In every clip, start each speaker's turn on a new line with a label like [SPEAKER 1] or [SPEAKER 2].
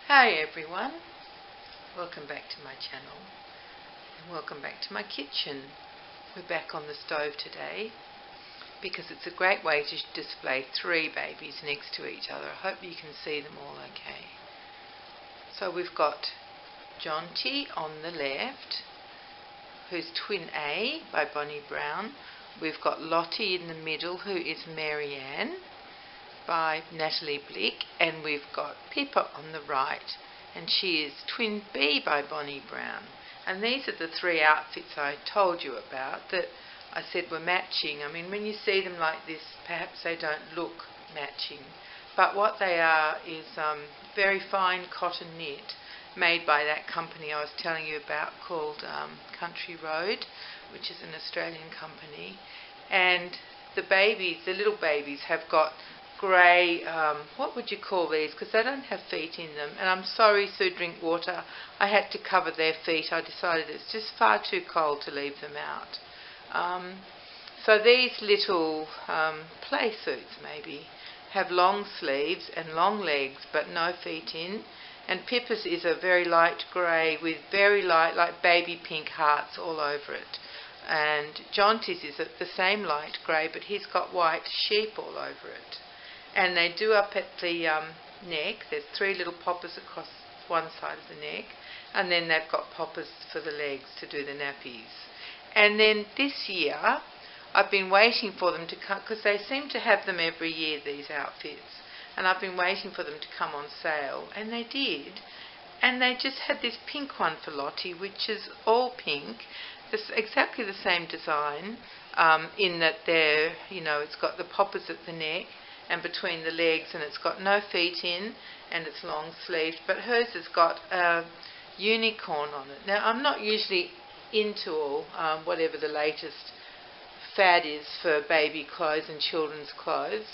[SPEAKER 1] Hi everyone, welcome back to my channel and welcome back to my kitchen. We're back on the stove today because it's a great way to display three babies next to each other. I hope you can see them all okay. So we've got Jonty on the left, who's twin A by Bonnie Brown. We've got Lottie in the middle, who is Marianne by Natalie Blick, and we've got Pippa on the right, and she is twin B by Bonnie Brown. And these are the three outfits I told you about that I said were matching. I mean, when you see them like this, perhaps they don't look matching, but what they are is very fine cotton knit made by that company I was telling you about called Country Road, which is an Australian company. And the babies, the little babies, have got grey, what would you call these, because they don't have feet in them, and I'm sorry, Sue Drink Water, I had to cover their feet. I decided it's just far too cold to leave them out. So these little play suits maybe have long sleeves and long legs but no feet in, and Pippa's is a very light grey with very light, like baby pink hearts all over it, and Jonty's is the same light grey, but he's got white sheep all over it. And they do up at the neck. There's three little poppers across one side of the neck, and then they've got poppers for the legs to do the nappies. And then this year I've been waiting for them to come, because they seem to have them every year, these outfits, and I've been waiting for them to come on sale, and they did. And they just had this pink one for Lottie, which is all pink. It's exactly the same design, in that they're, it's got the poppers at the neck and between the legs, and it's got no feet in, and it's long sleeved, but hers has got a unicorn on it. Now, I'm not usually into all whatever the latest fad is for baby clothes and children's clothes.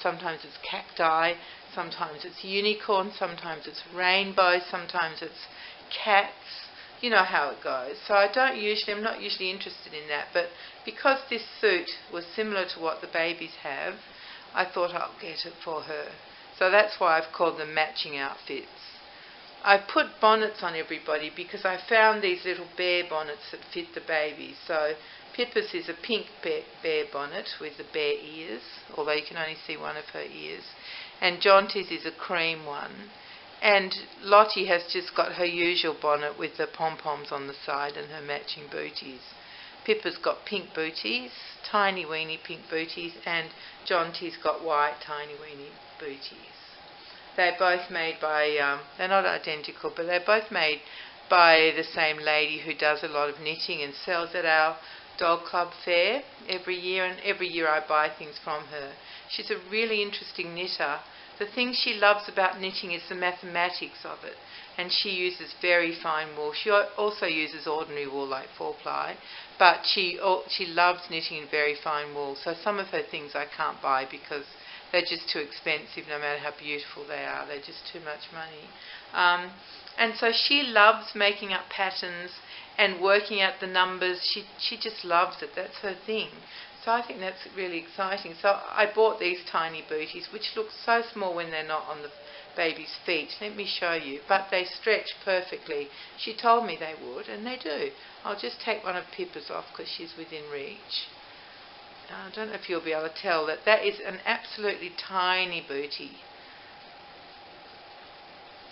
[SPEAKER 1] Sometimes it's cacti, sometimes it's unicorn, sometimes it's rainbow, sometimes it's cats. You know how it goes. So I'm not usually interested in that, but because this suit was similar to what the babies have, I thought I'll get it for her. So that's why I've called them matching outfits. I've put bonnets on everybody because I found these little bear bonnets that fit the baby. So Pippa's is a pink bear bonnet with the bear ears, although you can only see one of her ears. And Jonty's is a cream one. And Lottie has just got her usual bonnet with the pom-poms on the side and her matching booties. Pippa's got pink booties, tiny weeny pink booties, and Jonty's got white tiny weeny booties. They're both made by, they're not identical, but they're both made by the same lady who does a lot of knitting and sells at our dog club fair every year, and every year I buy things from her. She's a really interesting knitter. The thing she loves about knitting is the mathematics of it, and she uses very fine wool. She also uses ordinary wool like 4-ply, but she loves knitting in very fine wool. So some of her things I can't buy because they're just too expensive, no matter how beautiful they are. They're just too much money. And so she loves making up patterns and working out the numbers. She just loves it. That's her thing. So I think that's really exciting. So I bought these tiny booties, which look so small when they're not on the baby's feet. Let me show you. But they stretch perfectly. She told me they would, and they do. I'll just take one of Pippa's off because she's within reach. I don't know if you'll be able to tell that that is an absolutely tiny bootie.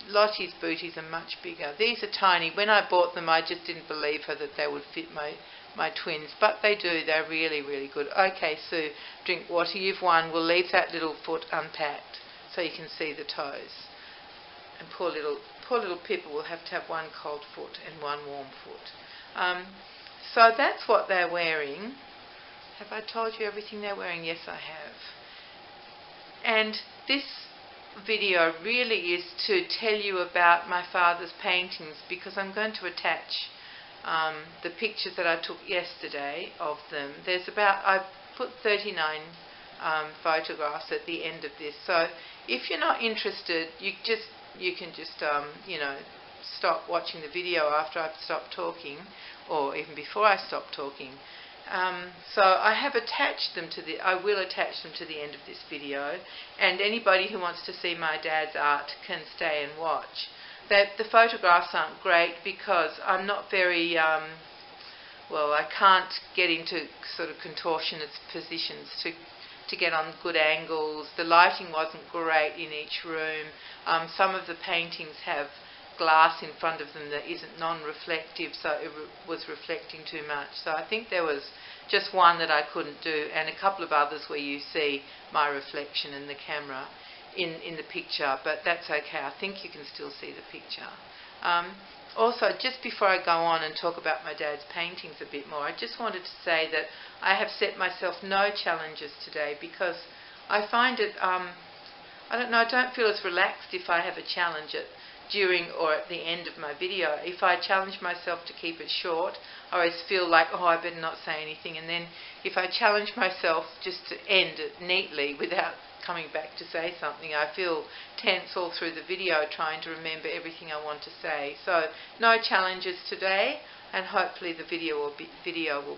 [SPEAKER 1] Lottie's booties are much bigger. These are tiny. When I bought them, I just didn't believe her that they would fit my twins, but they do. They're really, really good. Okay, Sue, Drink Water, you've won. We'll leave that little foot unpacked so you can see the toes. And poor little Pippa will have to have one cold foot and one warm foot. So that's what they're wearing. Have I told you everything they're wearing? Yes, I have. And this video really is to tell you about my father's paintings, because I'm going to attach the pictures that I took yesterday of them. I've put 39 photographs at the end of this. So if you're not interested, you can just stop watching the video after I've stopped talking, or even before I stop talking. So I have attached them to I will attach them to the end of this video, and anybody who wants to see my dad's art can stay and watch. The photographs aren't great because I'm not very, well, I can't get into sort of contortionist positions to get on good angles. The lighting wasn't great in each room. Some of the paintings have glass in front of them that isn't non-reflective, so it was reflecting too much. So I think there was just one that I couldn't do, and a couple of others where you see my reflection in the camera in the picture, but that's okay. I think you can still see the picture. Also, just before I go on and talk about my dad's paintings a bit more, I just wanted to say that I have set myself no challenges today because I find it, I don't know, I don't feel as relaxed if I have a challenge during or at the end of my video. If I challenge myself to keep it short, I always feel like, oh, I better not say anything. And then if I challenge myself just to end it neatly without coming back to say something, I feel tense all through the video trying to remember everything I want to say. So no challenges today, and hopefully the video will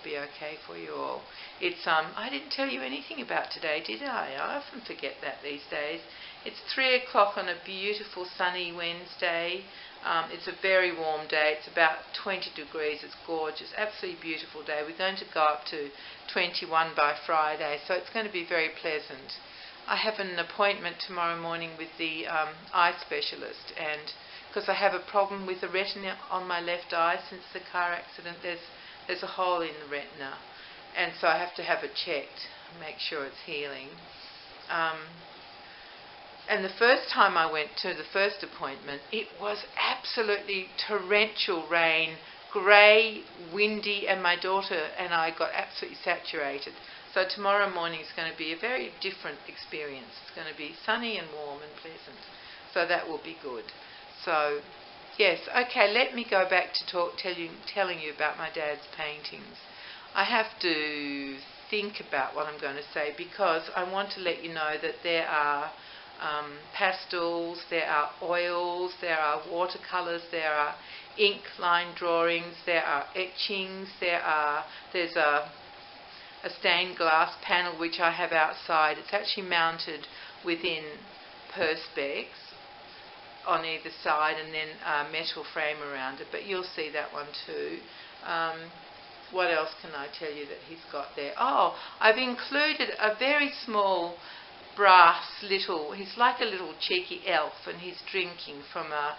[SPEAKER 1] be okay for you all. It's I didn't tell you anything about today, did I? I often forget that these days. It's 3 o'clock on a beautiful sunny Wednesday. It's a very warm day. It's about 20 degrees. It's gorgeous. Absolutely beautiful day. We're going to go up to 21 by Friday, so it's going to be very pleasant. I have an appointment tomorrow morning with the eye specialist, and because I have a problem with the retina on my left eye since the car accident, there's a hole in the retina, and so I have to have it checked, make sure it's healing. And the first time I went to the first appointment, it was absolutely torrential rain, grey, windy, and my daughter and I got absolutely saturated. So tomorrow morning is going to be a very different experience. It's going to be sunny and warm and pleasant. So that will be good. So, yes, okay, let me go back to telling you about my dad's paintings. I have to think about what I'm going to say because I want to let you know that there are pastels, there are oils, there are watercolours, there are ink line drawings, there are etchings, there's a stained glass panel which I have outside. It's actually mounted within perspex on either side, and then a metal frame around it, but you'll see that one too. What else can I tell you that he's got there? Oh, I've included a very small brass he's like a little cheeky elf, and he's drinking from a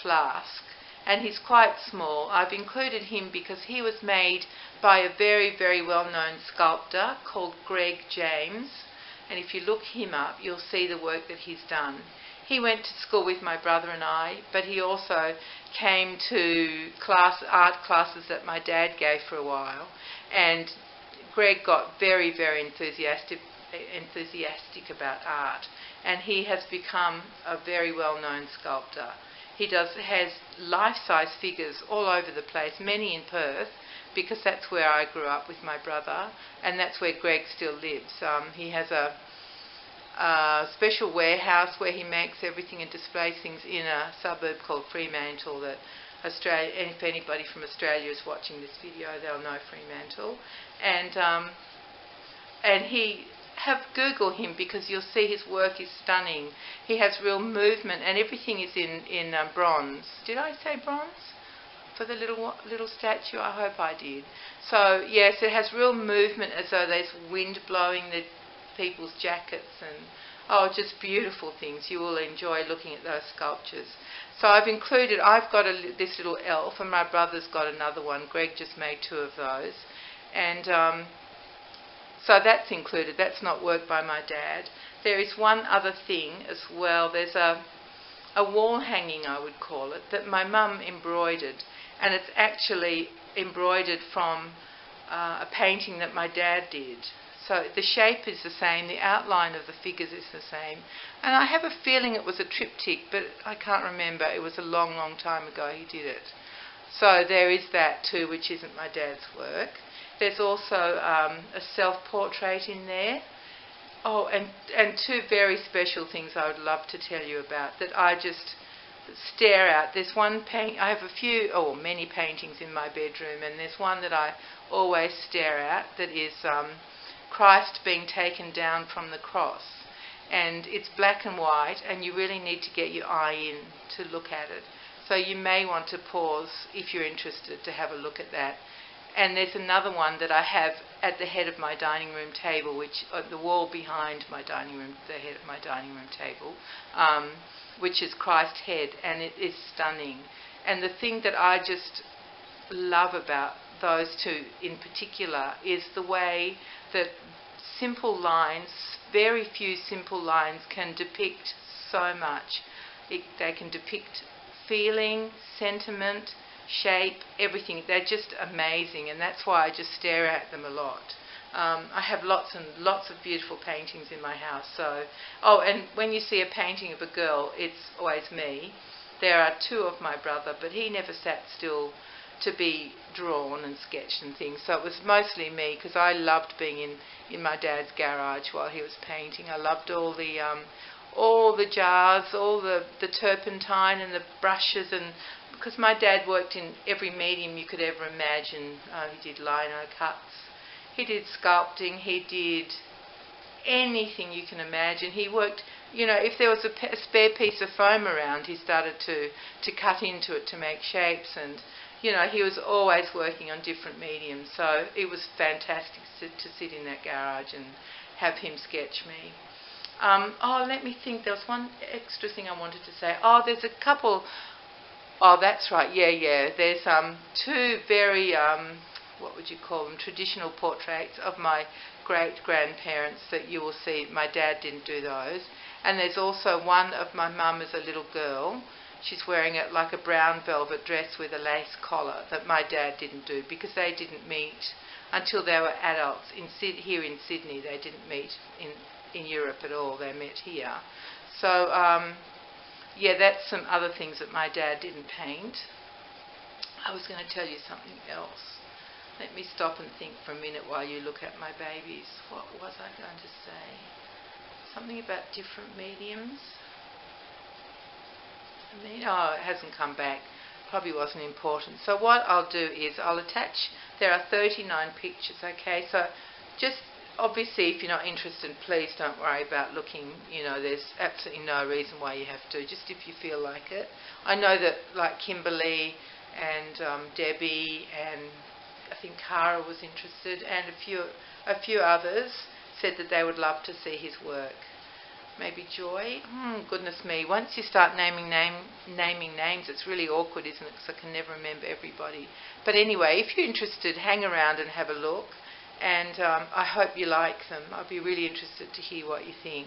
[SPEAKER 1] flask, and he's quite small. I've included him because he was made by a very, very well-known sculptor called Greg James, and if you look him up, you'll see the work that he's done. He went to school with my brother and I, but he also came to art classes that my dad gave for a while, and Greg got very, very enthusiastic about art, and he has become a very well-known sculptor. He has life-size figures all over the place, many in Perth, because that's where I grew up with my brother, and that's where Greg still lives. He has a special warehouse where he makes everything and displays things in a suburb called Fremantle that Australia, and if anybody from Australia is watching this video, they'll know Fremantle. And Google him because you'll see his work is stunning. He has real movement, and everything is in bronze. Did I say bronze for the little statue? I hope I did. So yes, it has real movement, as though there's wind blowing the people's jackets, and just beautiful things. You will enjoy looking at those sculptures. So I've got this little elf, and my brother's got another one. Greg just made 2 of those, and so that's included. That's not work by my dad. There is one other thing as well. There's a wall hanging, I would call it, that my mum embroidered, and it's actually embroidered from a painting that my dad did. So the shape is the same, the outline of the figures is the same, and I have a feeling it was a triptych, but I can't remember. It was a long, long time ago he did it. So there is that too, which isn't my dad's work. There's also a self-portrait in there. Oh, and 2 very special things I would love to tell you about that I just stare at. There's one I have a few, or many paintings in my bedroom, and there's one that I always stare at that is Christ being taken down from the cross. And it's black and white, and you really need to get your eye in to look at it. So you may want to pause if you're interested to have a look at that. And there's another one that I have at the head of my dining room table, which the wall behind my dining room, the head of my dining room table, which is Christ's head, and it is stunning. And the thing that I just love about those two in particular is the way that simple lines, very few simple lines, can depict so much. They can depict feeling, sentiment, shape, everything. They're just amazing, and that's why I just stare at them a lot. I have lots and lots of beautiful paintings in my house. So, and when you see a painting of a girl, it's always me. There are two of my brother, but he never sat still to be drawn and sketched and things. So it was mostly me, because I loved being in my dad's garage while he was painting. I loved all the jars, all the turpentine and the brushes, and because my dad worked in every medium you could ever imagine. He did lino cuts, he did sculpting, he did anything you can imagine. He worked, if there was a spare piece of foam around, he started to cut into it to make shapes, and he was always working on different mediums. So it was fantastic to sit in that garage and have him sketch me. Let me think. There was one extra thing I wanted to say. There's a couple. That's right. Yeah. There's two very, what would you call them, traditional portraits of my great-grandparents that you will see. My dad didn't do those. And there's also one of my mum as a little girl. She's wearing it like a brown velvet dress with a lace collar that my dad didn't do, because they didn't meet until they were adults. Here in Sydney, they didn't meet in Europe at all. They met here. So, that's some other things that my dad didn't paint. I was going to tell you something else. Let me stop and think for a minute while you look at my babies. What was I going to say? Something about different mediums. It hasn't come back. Probably wasn't important. So what I'll do is I'll attach, there are 39 pictures, okay? So just, obviously, if you're not interested, please don't worry about looking. There's absolutely no reason why you have to, just if you feel like it. I know that, like Kimberly and Debbie and I think Cara was interested, and a few others said that they would love to see his work. Maybe Joy. Goodness me. Once you start naming names, it's really awkward, isn't it? Because I can never remember everybody. But anyway, if you're interested, hang around and have a look. And I hope you like them. I'll be really interested to hear what you think.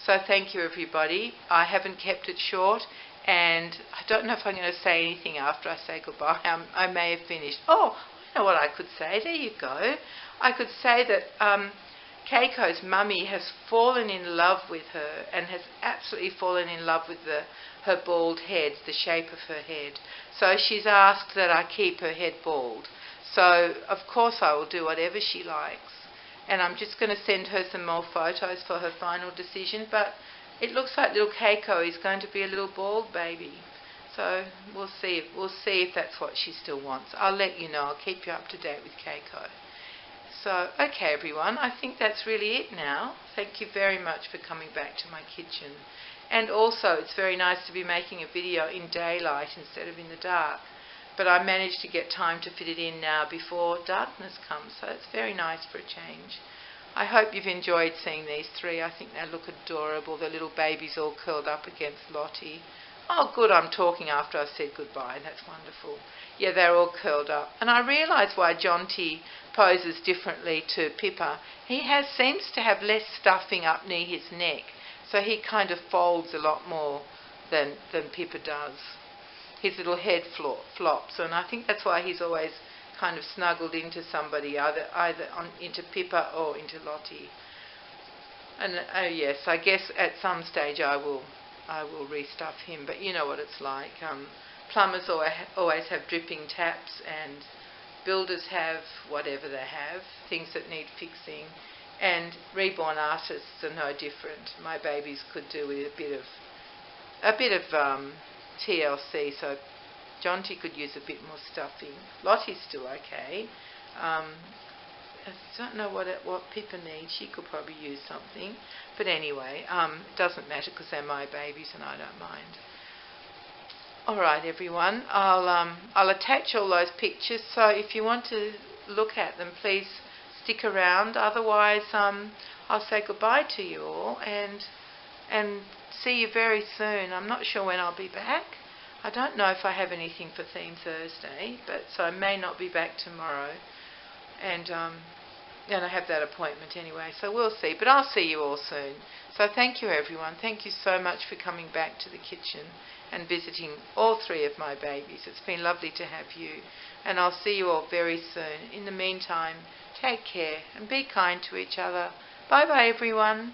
[SPEAKER 1] So thank you, everybody. I haven't kept it short, and I don't know if I'm going to say anything after I say goodbye. I may have finished. I know what I could say. There you go. I could say that Keiko's mummy has fallen in love with her, and has absolutely fallen in love with her bald head, the shape of her head. So she's asked that I keep her head bald. So, of course, I will do whatever she likes. And I'm just going to send her some more photos for her final decision. But it looks like little Keiko is going to be a little bald baby. So we'll see if that's what she still wants. I'll let you know. I'll keep you up to date with Keiko. So, okay, everyone, I think that's really it now. Thank you very much for coming back to my kitchen. And also, it's very nice to be making a video in daylight instead of in the dark. But I managed to get time to fit it in now before darkness comes, so it's very nice for a change. I hope you've enjoyed seeing these three. I think they look adorable. The little babies all curled up against Lottie. Good, I'm talking after I've said goodbye. That's wonderful. Yeah, they're all curled up. And I realise why Jonty poses differently to Pippa. He seems to have less stuffing up near his neck, so he kind of folds a lot more than Pippa does. His little head flops, and I think that's why he's always kind of snuggled into somebody, either into Pippa or into Lottie. And yes, I guess at some stage I will restuff him, but you know what it's like. Plumbers always have dripping taps, and builders have whatever they have, things that need fixing, and reborn artists are no different. My babies could do with a bit of TLC, so Jonty could use a bit more stuffing. Lottie's still okay. I don't know what Pippa needs. She could probably use something. But anyway, it doesn't matter because they're my babies and I don't mind. Alright everyone, I'll attach all those pictures, so if you want to look at them, please stick around. Otherwise, I'll say goodbye to you all and see you very soon. I'm not sure when I'll be back. I don't know if I have anything for Theme Thursday, but so I may not be back tomorrow. And I have that appointment anyway, so we'll see. But I'll see you all soon. So thank you everyone. Thank you so much for coming back to the kitchen and visiting all three of my babies. It's been lovely to have you. And I'll see you all very soon. In the meantime, take care and be kind to each other. Bye bye everyone.